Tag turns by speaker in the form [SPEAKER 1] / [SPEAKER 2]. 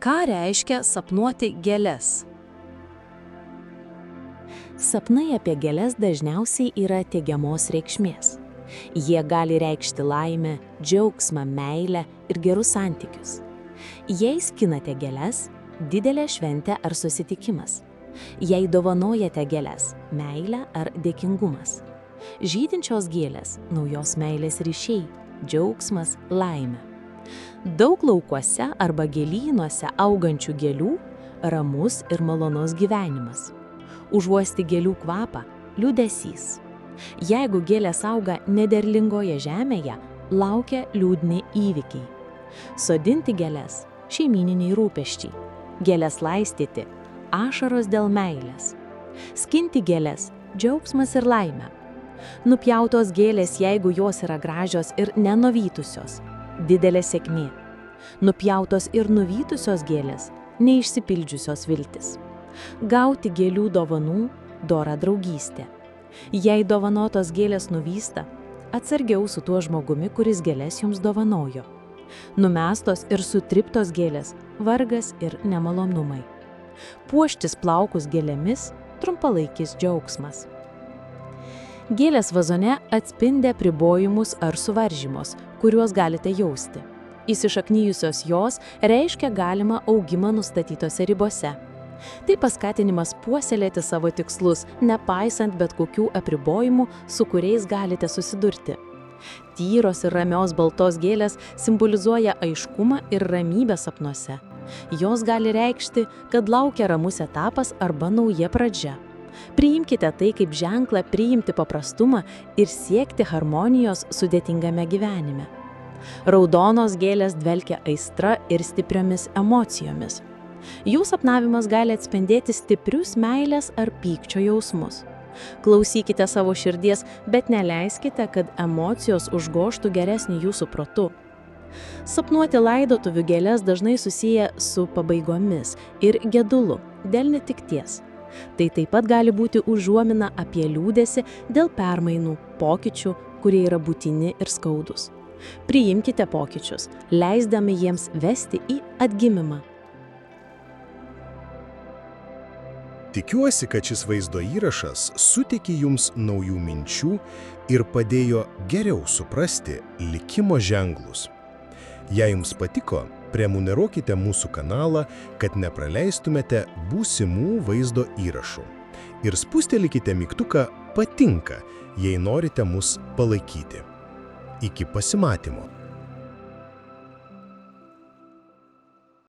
[SPEAKER 1] Ką reiškia sapnuoti gėles?
[SPEAKER 2] Sapnai apie gėles dažniausiai yra teigiamos reikšmės. Jie gali reikšti laimę, džiaugsmą, meilę ir gerus santykius. Jei skinate gėles, didelė šventė ar susitikimas. Jei dovanojate gėles, meilė ar dėkingumas. Žydinčios gėlės, naujos meilės ryšiai, džiaugsmas, laimė. Daug laukuose arba gėlynuose augančių gėlių – ramus ir malonus gyvenimas. Užuosti gėlių kvapą – liūdesys. Jeigu gėlės auga nederlingoje žemėje, laukia liūdni įvykiai. Sodinti gėles – šeimyniniai rūpesčiai. Gėles laistyti – ašaros dėl meilės. Skinti gėles – džiaugsmas ir laimė. Nupjautos gėlės, jeigu jos yra gražios ir nenuvytusios – didelė sėkmė. Nupjautos ir nuvytusios gėlės – neišsipildžiusios viltis. Gauti gėlių dovanų – dora draugystė. Jei dovanotos gėlės nuvysta, atsargiau su tuo žmogumi, kuris gėles jums dovanojo. Numestos ir sutriptos gėlės – vargas ir nemalonumai. Puoštis plaukus gėlėmis – trumpalaikis džiaugsmas. Gėlės vazone atspindi apribojimus ar suvaržymus, kuriuos galite jausti. Įsišaknijusios jos reiškia galimą augimą nustatytose ribose. Tai paskatinimas puoselėti savo tikslus, nepaisant bet kokių apribojimų, su kuriais galite susidurti. Tyros ir ramios baltos gėlės simbolizuoja aiškumą ir ramybę sapnuose. Jos gali reikšti, kad laukia ramus etapas arba nauja pradžia. Priimkite tai kaip ženklą priimti paprastumą ir siekti harmonijos sudėtingame gyvenime. Raudonos gėlės dvelkia aistra ir stipriomis emocijomis. Jų sapnavimas gali atspindėti stiprius meilės ar pykčio jausmus. Klausykite savo širdies, bet neleiskite, kad emocijos užgožtų geresnį jūsų protu. Sapnuoti laidotuvių gėles dažnai susiję su pabaigomis ir gedulu dėl netekties. Tai taip pat gali būti užuomina apie liūdesį dėl permainų, pokyčių, kurie yra būtini ir skaudūs. Priimkite pokyčius, leisdami jiems vesti į atgimimą.
[SPEAKER 3] Tikiuosi, kad šis vaizdo įrašas suteikė jums naujų minčių ir padėjo geriau suprasti likimo ženklus. Jei jums patiko, prenumeruokite mūsų kanalą, kad nepraleistumėte būsimų vaizdo įrašų. Ir spustelkite mygtuką patinka, jei norite mus palaikyti. Iki pasimatymo.